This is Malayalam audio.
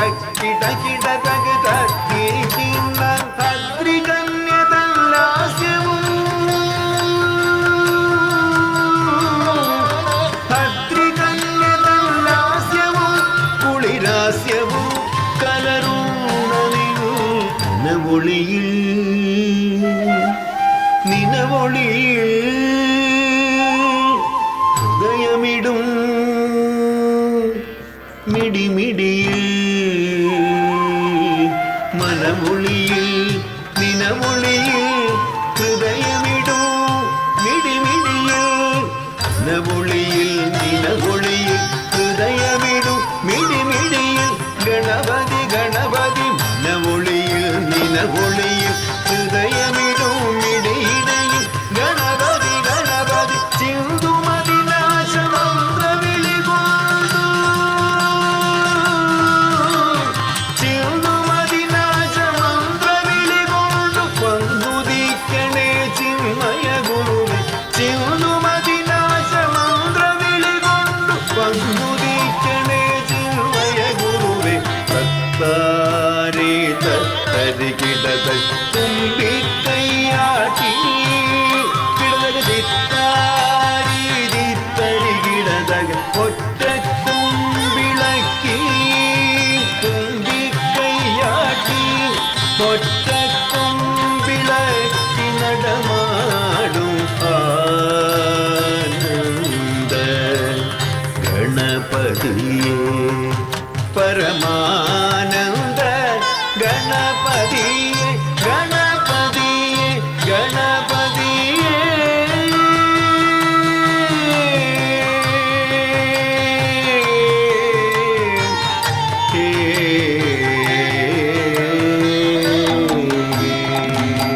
തക്കിട കിട തക തക്കി തിന്ന ഭദ്രികന്യതല്ലാസ്യവും ഭദ്രികന്യതല്ലാസ്യവും കുളിരാസ്യവും കലരൂണനിൽ നിനവൊളിയിൽ നിനവൊളിയിൽ ഹൃദയമിടും മിടിമിടിയിൽ മനമൊളിയിൽ നിനമൊളിയിൽ ഹൃദയമിടും മിടിമിടിയിൽ മനമൊളിയിൽ നിനമൊളിയിൽ ഹൃദയമിടും മിടിമിടിയിൽ ഗണപതി ഗണപതി മനമൊളിയിൽ നിനമൊളിയിൽ ഹൃദയമിടും മിടിയിടയിൽ ഗണപതി ഗണപതി ചിന്തുമതിനാശമന്ത്രവിളി തുമ്പിക്കൈയാട്ടി കിടതക ഒറ്റത്തുമ്പിളക്കി തുമ്പിക്കൈയാട്ടി ഒറ്റത്തുമ്പിളക്കി നടമാടും ആനന്ദ ഗണപതിയേ പരമാനന്ദ ഗണപതിയേ ഗണപതിയേ ഗണപതിയേ ഹേ